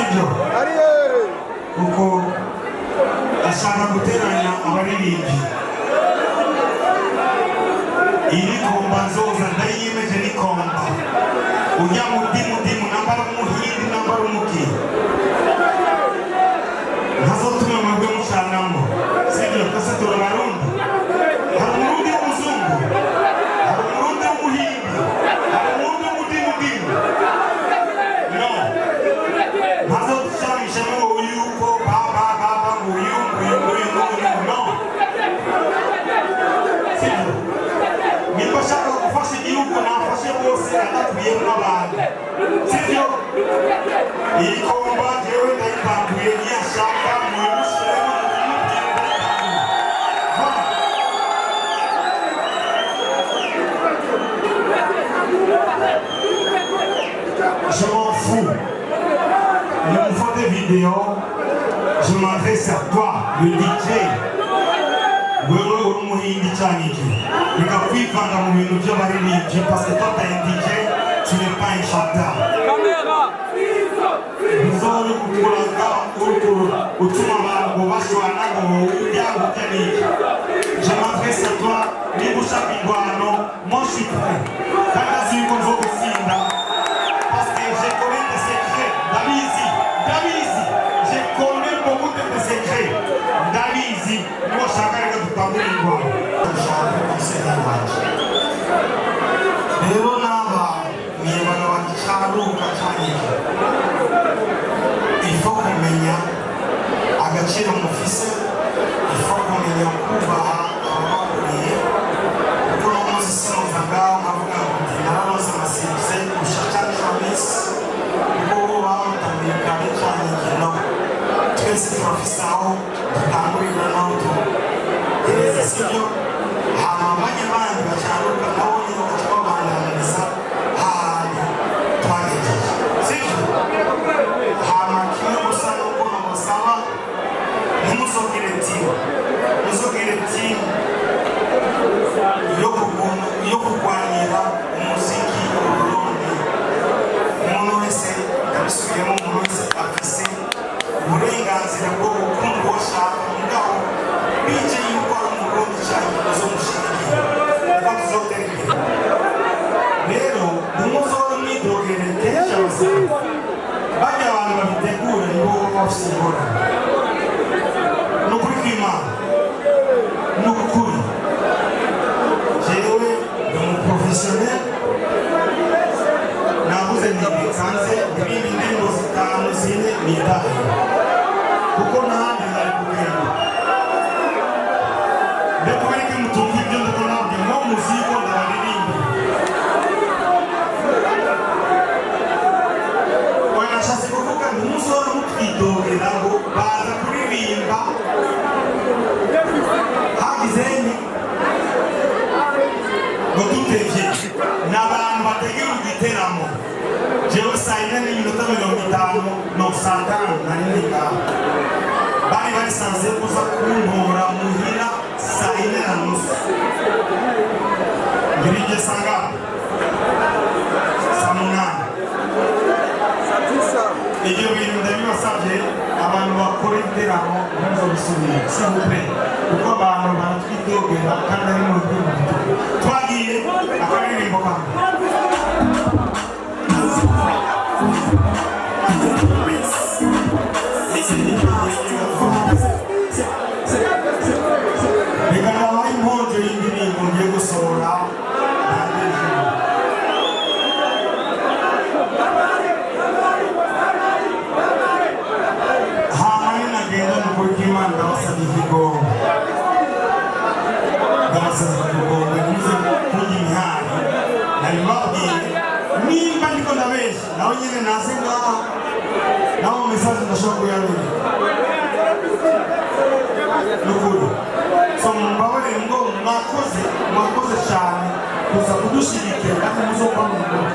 sibyo kuko ashaka guteranya abaririmbyi iri komba nzoza ndayiyemeje ni komba ujya mu dimu nambara umuhindi nambara umuki ntazotuma mwebwe mushanamo sibyo kase turabarundi hari umurundi w'umuzungu hari umurundi w'umuhindi hari umurundi w'umudimu no ntazotushanisha n'uwo yuko baba uyu no sibyo niba ashaka gufasha igihugu nafashe bose adatuyemo n'abantu sibyo iyi komba jewe ndayipanguye niyashaka muyimushyiremo je m'en fous. Ne me fais des vidéos, je m'adresse à toi, le DJ. Wewe uri umuhindi cyane iki reka kwivanga mu bintu by'abaririmbyi parce que toi t'es un DJ, tu n'es pas un chanteur. Uzori kukuraga utuma abantu bashwana ngo ujyango ukeneye. Je m'adresse à toi, niba ushaka ingwano, moi je suis prêt. Kandi azi yuko nzogutsinda parce que je connais tes secrets, ndabizi, je connais beaucoup de tes secrets, ndabizi, niba ushaka reka dutangure ingwano. Rero n'aba nibaga bagicaruka cyane il faut kumenya agaciro mufise, il faut kumenya kubaha ababakuriye kuko no munsi sinoza ngaho nkavuga ngo nararonse amasirivise kurusha cyane James kuko bamutambiye kare cyane no twese turafise aho dutangurira naho tugereza sibyo hama abanyabandi bacaruka nabo nyine baca babandaniriza hahandi twagejeje sibyo hama kimwe gusa nuko namusaba ntimuzogire timu yo kurwanira umuziki w'Uburundi. Umuntu wese yabisubiyemo, umuntu wese afise uburenganzira bwo gukunda uwo ashaka mugabo bije yuko ari Umurundi cyane uzomushigikira kuko tuzotera imbere. Rero ntimuzore mwidogere kenshi abasanga bajya abantu babitegura nibo bafise ingorane. Ni ukuri kw'Imana, ni ukuri jewe ndi umuprofessionnel navuze ntibikanze ibindi ndirimbo zitanu zine nitahe kuko n'ahandi hari kugenda mbega ubereke mutumva ibyo ndiko nababwira nko muziko ndabaririmba oya nashatse kuvuga ntimuzora mutwidogera ngo baza kuririmba hagizeni ngo dutevye n'abantu bategera igiteramo jewe saa yine n'iminota 50 no saa tanu nari ndi ngaho bari barisanze kuza kuntora muhira saa yine na nusu ngirije saa ngapi saa munani ibyo bintu ndabibasabye abantu bakora ibiteramo ntibazobisubire s'il vous plaît kuko abantu baratwidogera kandi ari mu rwego twagiye akaririmbo kamwe reka nabaye imponjo y'indirimbo ngiye gusohora ndabasabye ikigongo ntimuze kurya imihari nabibabwiye nimba ndiko ndabeshya nawe nyine naze ngaha naho mu mesaje ndashobora kuyabera n'ukuri so mumbabarire ngo mwakoze cyane kuza kudushyigikira kandi muzokwamamaza